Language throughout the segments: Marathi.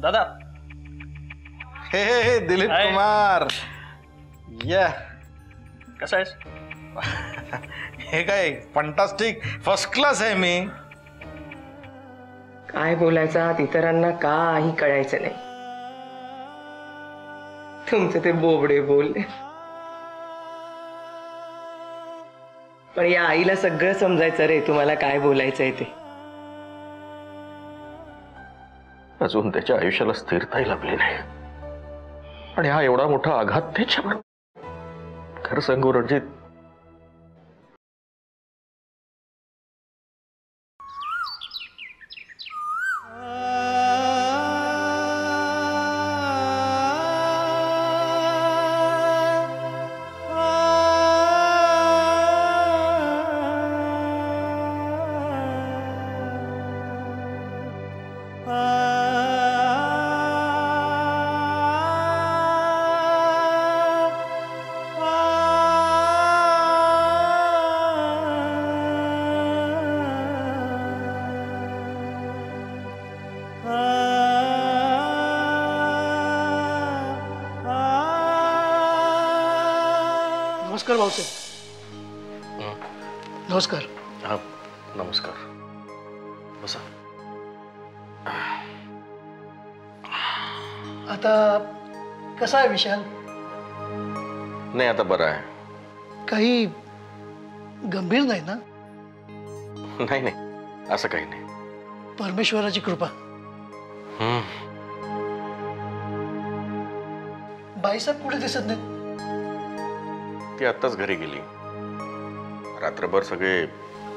दादा. हे दिलीप कुमार. या कसा आहेस? हे काय फंटास्टिक फर्स्ट क्लास आहे मी. काय बोलायचं इतरांना काही कळायचं नाही. तुमचे ते बोबडे बोलले, पण या आईला सगळं समजायचं रे तुम्हाला काय बोलायचंय ते. अजून त्याच्या आयुष्याला स्थिरताही लाभली नाही आणि हा एवढा मोठा आघात त्याच्यावर. खरं सांगू रणजित, नमस्कार भाऊसाहेब. नमस्कार. हा नमस्कार. बसा. आता कसा आहे विशाल? नाही आता बरं आहे. काही गंभीर नाही ना? नाही नाही असं काही नाही. परमेश्वराची कृपा. बाईसाहेब कुठे दिसत नाही? ती आत्ताच घरी गेली. रात्रभर सगळे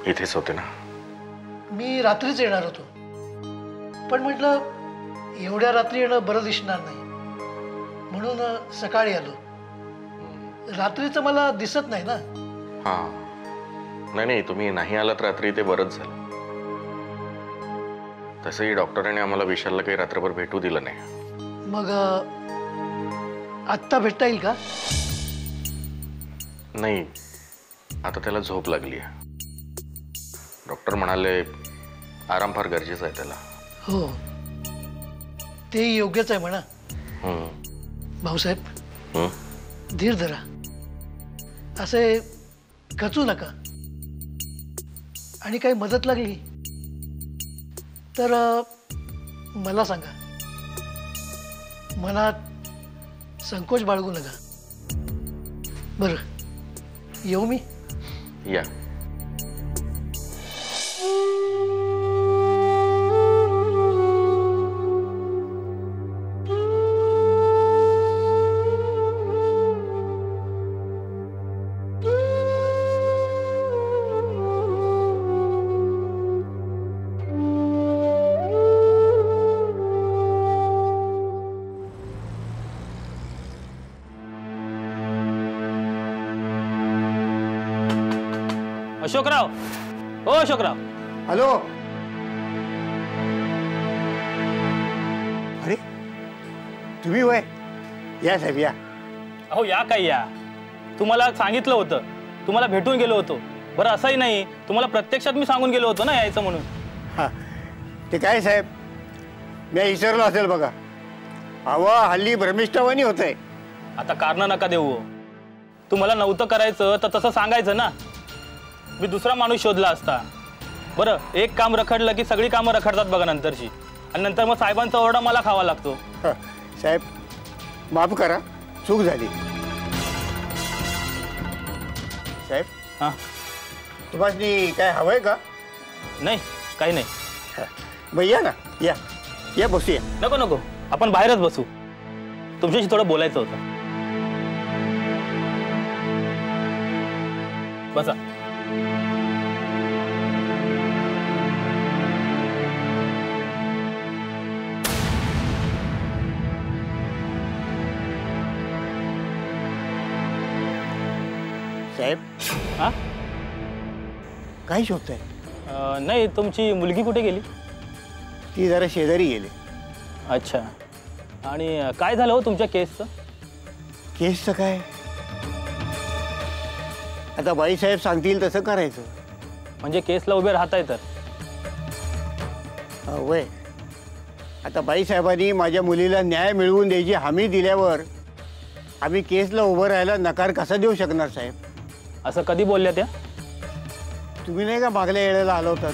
इथेच होते ना. मी रात्रीच येणार होतो, पण म्हटलं एवढ्या रात्री येणं बरं दिसणार नाही म्हणून सकाळी आलो. रात्रीचं मला दिसत नाही ना. हा नाही नाही तुम्ही नाही आलात रात्री ते बरंच झालं. तसंही डॉक्टरांनी आम्हाला विशालला काही रात्रभर भेटू दिलं नाही. मग आत्ता भेटता येईल का? नाही आता त्याला झोप लागली आहे. डॉक्टर म्हणाले आराम फार गरजेचा आहे त्याला. हो ते योग्यच आहे म्हणा. भाऊसाहेब धीर धरा, असे खचू नका. आणि काही मदत लागली तर मला सांगा. मनात संकोच बाळगू नका. बरं येऊ मी? या. अशोकराव. हो अशोकराव. हॅलो. अरे तुम्ही वय या साहेब या. अहो या काय या, तुम्हाला सांगितलं होतं तुम्हाला भेटून गेलो होतो. बरं असंही नाही, तुम्हाला प्रत्यक्षात मी सांगून गेलो होतो ना यायचं म्हणून. हां ते काय साहेब, मी विसरलो असेल बघा. अहो हल्ली भ्रमिष्ठवानी होत आहे. आता कारण नका देऊ. तुम्हाला नव्हतं करायचं तर तसं सांगायचं ना, मी दुसरा माणूस शोधला असता. बरं एक काम रखडलं की सगळी कामं रखडतात बघा नंतरची, आणि नंतर मग साहेबांचा ओरडा मला खावा लागतो. साहेब माफ करा, चूक झाली. साहेब हां तुम्हाला काय हवंय का? नाही काही नाही. मग या ना, या या बसूया. नको नको, आपण बाहेरच बसू. तुमच्याशी थोडं बोलायचं होतं. बसा. साहेब हां काय शोधताय? नाही, तुमची मुलगी कुठे गेली? ती जरा शेजारी गेले. अच्छा. आणि काय झालं हो तुमच्या केसचं? केसचं काय, आता बाईसाहेब सांगतील तसं करायचं. म्हणजे केसला उभे राहताय तर? वय आता बाईसाहेबांनी माझ्या मुलीला न्याय मिळवून द्यायची हमी दिल्यावर आम्ही केसला उभं राहायला नकार कसा देऊ शकणार साहेब? असं कधी बोलल्या त्या? तुम्ही नाही का मागल्या वेळेला आलो होतात,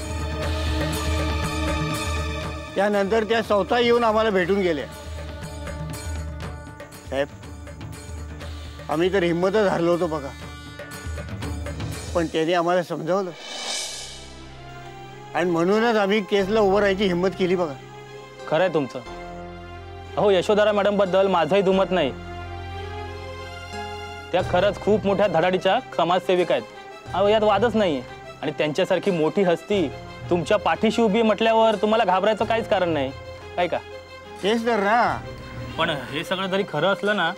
त्यानंतर त्या स्वतः येऊन आम्हाला भेटून गेल्या. साहेब आम्ही तर हिंमतच हारलो होतो बघा, पण त्याने आम्हाला समजावलं आणि म्हणूनच आम्ही केसला उभं राहायची हिंमत केली बघा. खरं आहे तुमचं. अहो यशोधरा मॅडम बद्दल माझंही दुमत नाही. त्या खरंच खूप मोठ्या धडाडीच्या समाजसेविका आहेत. अहो यात वादच नाही. आणि त्यांच्यासारखी मोठी हस्ती तुमच्या पाठीशी उभी म्हटल्यावर तुम्हाला घाबरायचं काहीच कारण नाही, काय का? तेच तर ना. पण हे सगळं जरी खरं असलं ना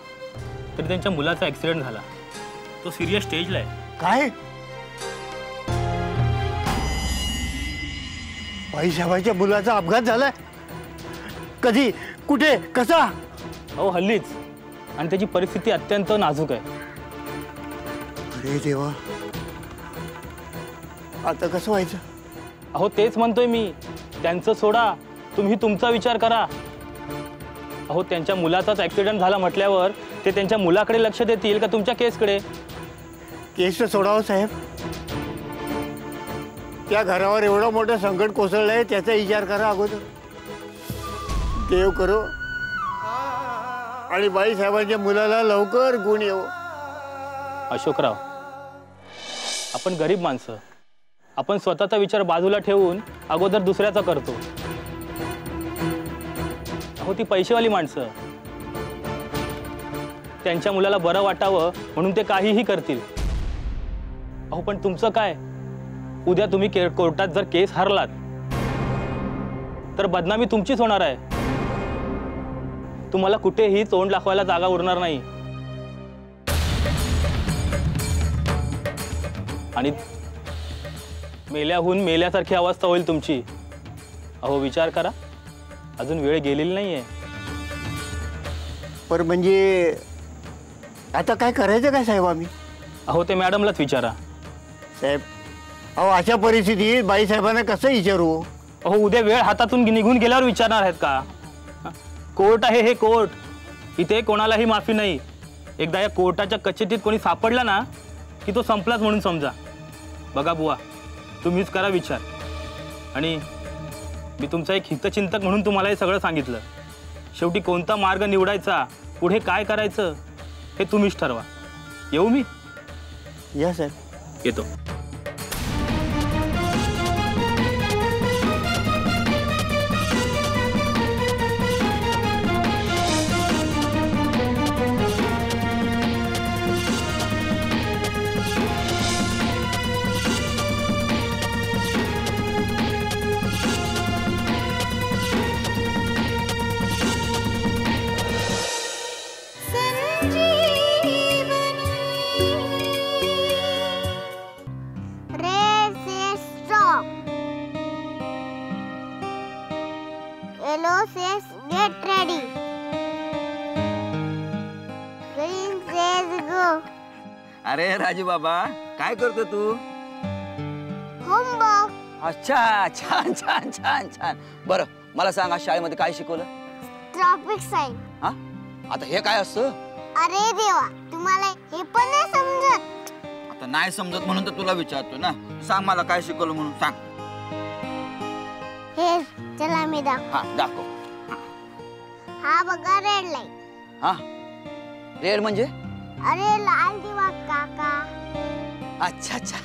तरी त्यांच्या मुलाचा ॲक्सिडेंट झाला. तो सिरियस स्टेजला आहे. काय? बाईसाहेबांच्या मुलाचा अपघात झालाय? कधी, कुठे, कसा? अहो हल्लीच. आणि त्याची परिस्थिती अत्यंत नाजूक आहे. अरे देवा, आता कसं व्हायचं? अहो तेच म्हणतोय मी, त्यांचं सोडा, तुम्ही तुमचा विचार करा. अहो त्यांच्या मुलाचाच ॲक्सिडेंट झाला म्हटल्यावर ते त्यांच्या मुलाकडे लक्ष देतील का तुमच्या केसकडे? केस सोडावं साहेब. त्या घरावर एवढं मोठं संकट कोसळलंय त्याचा विचार करा अगोदर. देव करो आणि बाईसाहेबांच्या मुलाला लवकर गुण येऊ. अशोकराव, आपण गरीब माणसं, आपण स्वतःचा विचार बाजूला ठेवून अगोदर दुसऱ्याचा करतो. अहो ती पैसेवाली माणसं, त्यांच्या मुलाला बरं वाटावं म्हणून ते काहीही करतील. अहो पण तुमचं काय? उद्या तुम्ही कोर्टात जर केस हरलात तर बदनामी तुमचीच होणार आहे. तुम्हाला कुठेही तोंड दाखवायला जागा उरणार नाही. आणि मेल्याहून मेल्यासारखी अवस्था होईल तुमची. अहो विचार करा, अजून वेळ गेलेली नाहीये. पर म्हणजे आता काय करायचं काय साहेब आम्ही? अहो ते मॅडमलाच विचारा. साहेब अहो अशा परिस्थितीत बाईसाहेबांना कसं विचारू? अहो उद्या वेळ हातातून निघून गेल्यावर विचारणार आहेत का? कोर्ट आहे हे कोर्ट, इथे कोणालाही माफी नाही. एकदा या कोर्टाच्या कचेटीत कोणी सापडला ना की तो संपलाच म्हणून समजा. बघा बुवा, तुम्हीच करा विचार. आणि मी तुमचा एक हितचिंतक म्हणून तुम्हाला हे सगळं सांगितलं. शेवटी कोणता मार्ग निवडायचा, पुढे काय करायचं हे तुम्हीच ठरवा. येऊ मी? या साहेब. येतो. अरे राजू बाबा काय करतो तू? होमवर्क. अच्छा, छान छान छान छान. बरं मला सांग, आज शाळेमध्ये काय शिकवलं? Traffic sign. हा, आता हे काय असतं? अरे देवा, तुम्हाला हे पण नाही समजत? आता नाही समजत म्हणून तर तुला विचारतो ना. सांग मला काय शिकवलं म्हणून सांग. हे चला मी दाखव. हा दाखव. हा बघा रेड लाईट. हा, रेड म्हणजे? अरे लाल दिवा काका. अच्छा अच्छा.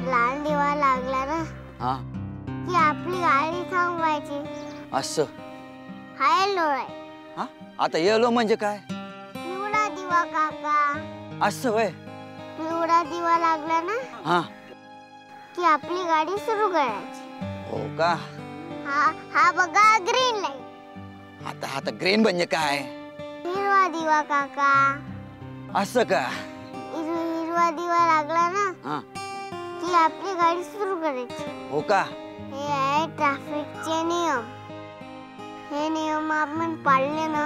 लाल दिवा लागला ना हा, की आपली गाडी थांबवायची. असं. हा येलो लाईट. हा, आता येलो म्हणजे काय? पिवळा दिवा काका. असं वय. पिवळा दिवा लागला ना हा, की आपली गाडी सुरू करायची. हो का? हा बघा ग्रीन लाईट. आता ग्रीन म्हणजे काय? हिरवा दिवा काका. असं का? हिरवा दिवा लागला ना हा, की आपली गाडी सुरू करायची. हो का? हे आहे ट्रॅफिकचे नियम. हे नियम आपण पाळले ना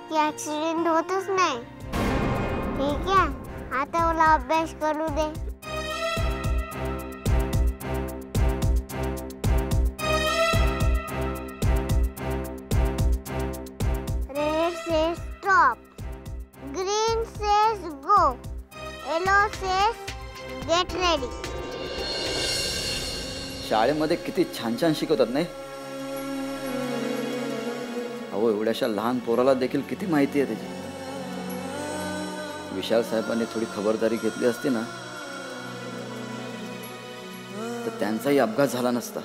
की ऍक्सिडेंट होतच नाही. ठीक आहे, आता मला अभ्यास करू दे. Red says stop. Green says go. Yellow says get ready. शाळेमध्ये किती छान छान शिकवतात नाही? अहो, एवढ्याशा लहान पोराला देखील किती माहिती आहे त्याची. विशाल साहेबांनी थोडी खबरदारी घेतली असती ना तर त्यांचाही अपघात झाला नसता.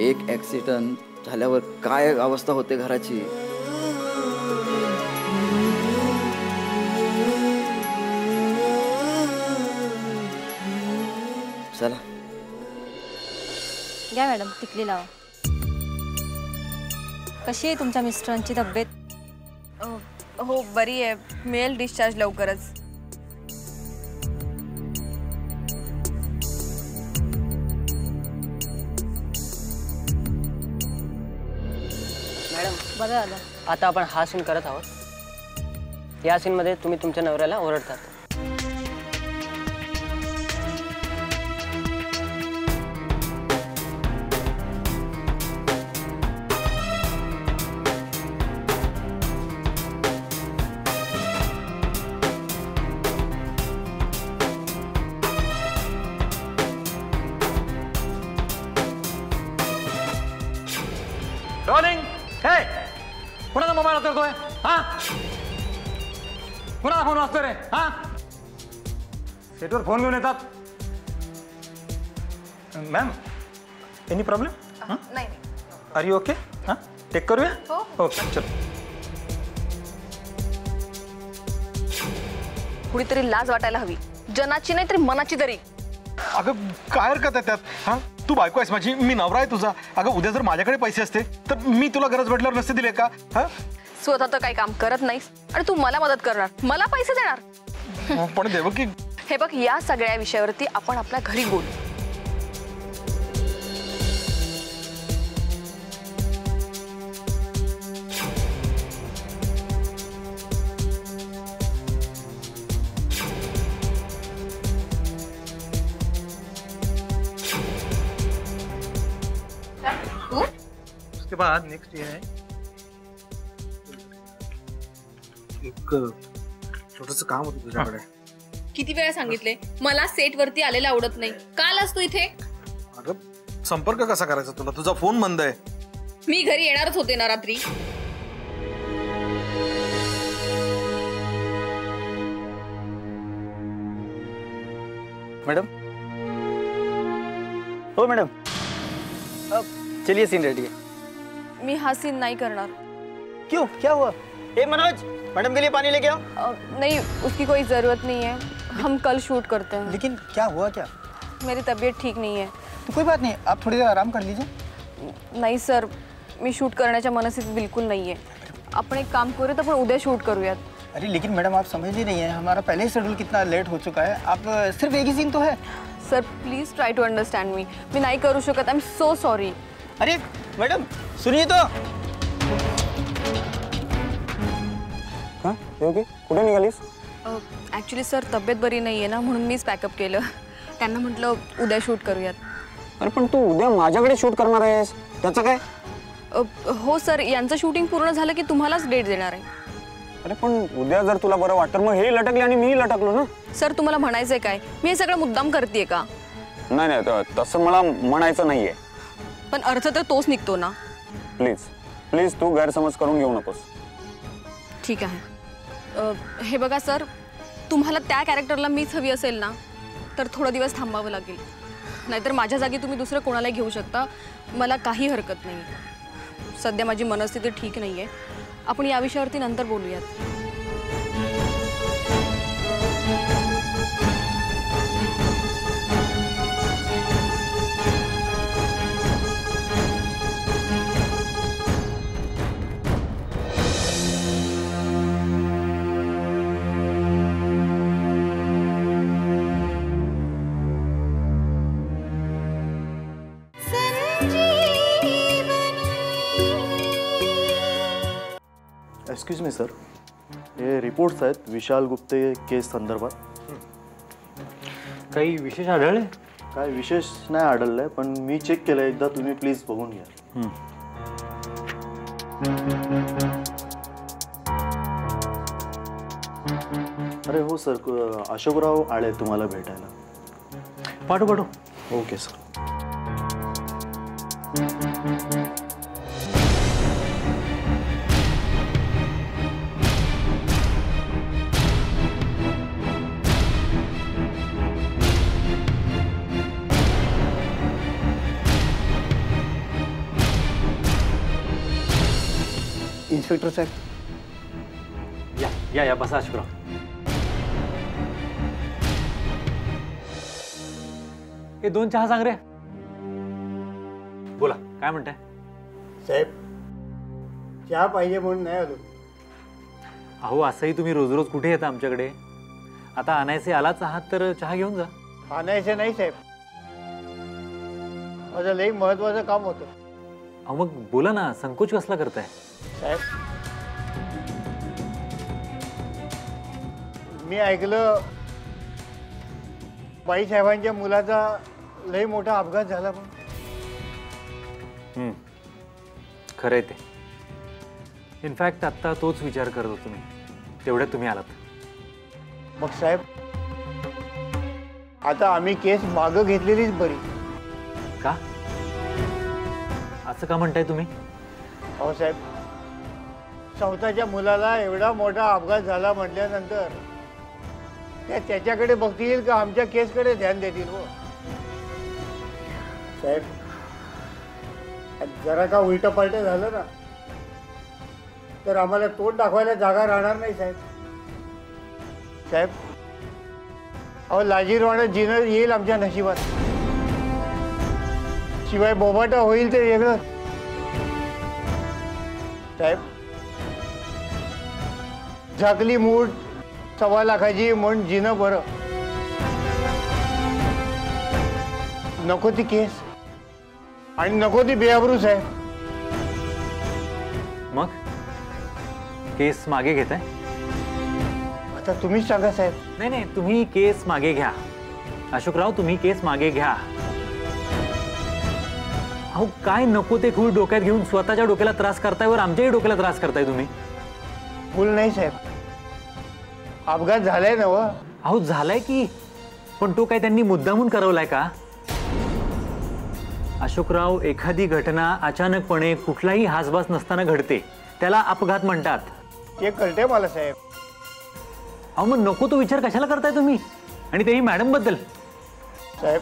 एक ऍक्सिडेंट झाल्यावर काय अवस्था होते घराची. चला घ्या मॅडम, टिकली लावा. कशी आहे तुमच्या मिस्टरांची तब्येत? हो बरी आहे. मिळेल डिस्चार्ज लवकरच. मॅडम, बरं झालं. आता आपण हा सीन करत आहोत. या सीनमध्ये तुम्ही तुमच्या नवऱ्याला ओरडतात. रोलिंग. हे कुणाचा मोबाईल वापरतोय? हा, कुणाचा फोन वाजतोय रे? हा, सेटवर फोन घेऊन येतात. Ma'am, any problem? नाही. Are you okay? हां, टेक करूया. हो. ओके, चल. कुणीतरी लाज वाटायला हवी. जनाची नाही तरी मनाची तरी. अगं काय हरकत आहे त्यात? हा, तू बायको आहेस माझी, मी नवरा आहे तुझा. अगं उद्या जर माझ्याकडे पैसे असते तर मी तुला गरज वाटल्यावर नसते दिले का? हा, स्वतः तर काही काम करत नाहीस आणि तू मला मदत करणार, मला पैसे देणार. पण देवकी, हे बघ, या सगळ्या विषयावरती आपण आपल्या घरी बोलू. उसके बाद नेक्स्ट ये है एक छोटंसं काम होतं तुझ्याकडे. किती वेळा सांगितले, मला सेट वरती आलेला आवडत नाही. काल असतो इथे. अगं संपर्क कसा करायचा तुला? तुझा फोन बंद आहे. मी घरी येणारच होते ना रात्री. मैडम. हो मैडम, चलिए सीन रेडी है. मी हा सीन नाही करणार. क्यों, क्या हुआ? ए मनोज, मैडम के लिए पानी लेके आओ. नहीं, उसकी कोई जरूरत नहीं है. हम कल शूट करते हैं. लेकिन क्या हुआ क्या? मेरी तबीयत ठीक नहीं है. तो कोई बात नहीं, आप थोड़ी देर आराम कर लीजिए. नहीं सर, मी शूट करण्याच्या मनस्थितीत बिल्कुल नाही आहे. आपण एक काम करूयात, आपण उद्या शूट करूयात. अरे लेकिन मैडम आप समझ ही नहीं है, हमारा पहले ही शेड्यूल कितना लेट हो चुका है. आप सिर्फ एक ही सीन तो है. Sir please try to understand me. मी नाही करू शकत. I am so sorry. अरे मैडम सुनिए तो. हाँ, ओके, कुठे निघालीस? ॲक्च्युली सर तब्येत बरी नाही आहे ना, म्हणून मीच पॅकअप केलं. त्यांना म्हटलं उद्या शूट करूयात. अरे पण तू उद्या माझ्याकडे शूट करणार आहेस, त्याचं काय? हो सर, यांचं शूटिंग पूर्ण झालं की तुम्हालाच डेट देणार आहे. अरे पण उद्या जर तुला बरं वाटतं मग हे लटकले आणि मीही लटकलो ना. सर तुम्हाला म्हणायचंय काय? मी हे सगळं मुद्दाम करतेय का? नाही नाही, तसं मला म्हणायचं नाहीये. पण अर्थ तर तोच निघतो ना. प्लीज प्लीज तू गैरसमज करून घेऊ नकोस. ठीक आहे. हे बघा सर, तुम्हाला त्या कॅरेक्टरला मीच हवी असेल ना तर थोडा दिवस थांबावं लागेल, नाहीतर माझ्या जागी तुम्ही दुसरं कोणालाही घेऊ शकता. मला काही हरकत नाही. सध्या माझी मनस्थिती ठीक नाही आहे. आपण या विषयावरती नंतर बोलूयात. एक्सक्यूज मी सर, हे रिपोर्ट्स आहेत विशाल गुप्ते केस संदर्भात. काही विशेष आढळले? काय विशेष नाही आढळलंय, पण मी चेक केलं एकदा, तुम्ही प्लीज बघून घ्या. अरे हो सर, अशोकराव आले तुम्हाला भेटायला. पाठव. Okay sir. इन्स्पेक्टर साहेब, या बसा अशोकराव. हे 2 चहा सांग रे. बोला, काय म्हणताय? साहेब चहा पाहिजे म्हणून नाही आलो. अहो असंही तुम्ही रोज रोज कुठे येता आमच्याकडे? आता आणायचे आलाच आहात तर चहा घेऊन जा. आणायचं नाही साहेब, माझं लई महत्वाचं काम होतं. अहो मग बोला ना, संकोच कसला करताय? साहेब मी ऐकलं बाईसाहेबांच्या मुलाचा लई मोठा अपघात झाला. पण खरंय ते. इनफॅक्ट आत्ता तोच विचार करत होतो मी, तेवढ्यात तुम्ही आलात. मग साहेब आता आम्ही केस मागं घेतलेलीच बरी. का? असं का म्हणताय तुम्ही? हो साहेब, स्वतःच्या मुलाला एवढा मोठा अपघात झाला म्हटल्यानंतर त्याच्याकडे बघतील का आमच्या केसकडे ध्यान देतील? हो साहेब, जरा का उलट पालट झालं ना तर आम्हाला तोंड दाखवायला जागा राहणार नाही साहेब. साहेब अहो लाजीरवाणं जिणं येईल आमच्या नशिबात, शिवाय बोबाटा होईल ते वेगळं. साहेब झाकली मूठ 1.25 लाखाची म्हणून जिणं बरं, नको ती केस आणि नको ती बेआबरू. साहेब मग केस मागे घेताय? आता तुम्हीच सांगा साहेब. नाही, तुम्ही केस मागे घ्या. अशोकराव तुम्ही केस मागे घ्या. अहो काय नको ते खूळ डोक्यात घेऊन स्वतःच्या डोक्याला त्रास करताय, वर आमच्याही डोक्याला त्रास करताय तुम्ही. भूल नाही साहेब, अपघात झालाय ना. अहो झालाय की, पण तो काय त्यांनी मुद्दामून करवलाय का? अशोकराव, एखादी घटना अचानकपणे कुठलाही हासबास नसताना घडते, त्याला अपघात म्हणतात. ते कळते मला साहेब. अहो मग नको तो विचार कशाला करताय तुम्ही, आणि तेही मॅडम बद्दल? साहेब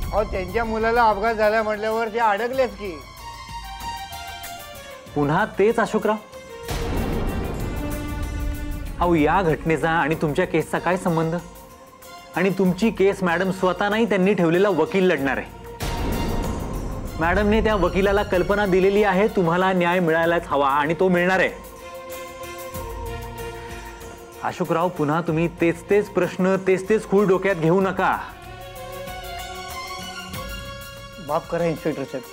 अहो त्यांच्या मुलाला अपघात झाला म्हटल्यावर ते अडकलेच की. पुन्हा तेच अशोकराव? अहो या घटनेचा आणि तुमच्या केसचा काय संबंध? आणि तुमची केस मॅडम स्वतः नाही, त्यांनी ठेवलेला वकील लढणार आहे. मॅडमने त्या वकिलाला कल्पना दिलेली आहे तुम्हाला न्याय मिळायलाच हवा, आणि तो मिळणार आहे. अशोकराव पुन्हा तुम्ही तेच प्रश्न तेच खूळ डोक्यात घेऊ नका. माफ करा इन्स्पेक्टर साहेब,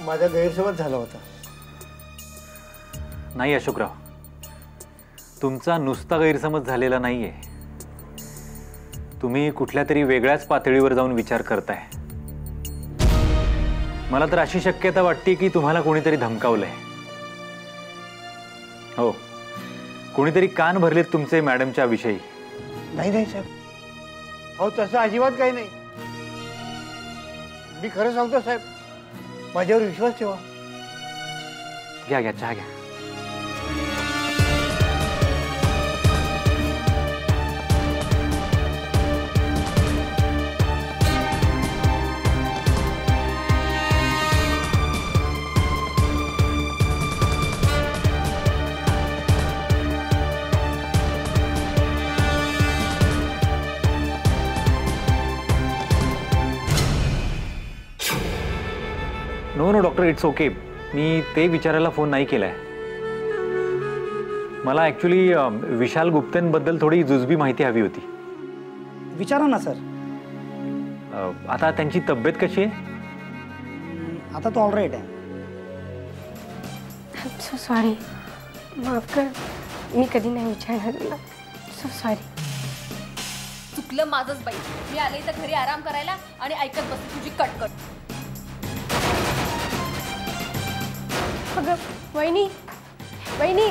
माझा गैरसमज झाला होता. नाही अशोकराव, तुमचा नुसता गैरसमज झालेला नाहीये. तुम्ही कुठल्या तरी वेगळ्याच पातळीवर जाऊन विचार करताय. मला तर अशी शक्यता वाटते की तुम्हाला कोणीतरी धमकावलंय. हो, कोणीतरी कान भरलेत तुमचे मॅडमच्या विषयी. नाही नाही साहेब, अहो तसं अजिबात काही नाही. मी खरं सांगतो साहेब, माझ्यावर विश्वास ठेवा. घ्या घ्या, चहा घ्या. No no doctor, it's okay. मी ते विचारायला फोन नाही केलाय. मला ॲक्च्युली विशाल गुप्तेंबद्दल थोडी जुजबी माहिती हवी होती. विचारा ना सर. आता त्यांची तब्येत कशी आहे? आता तो ऑलराईट आहे. सो सॉरी, माफ कर, मी कधी नाही विचारणार तुला. So sorry. चुकलं माझंच बाई. मी आले तर घरी आराम करायला आणि ऐकत बसते तुझी कटकट. अगं वहिनी, वहिनी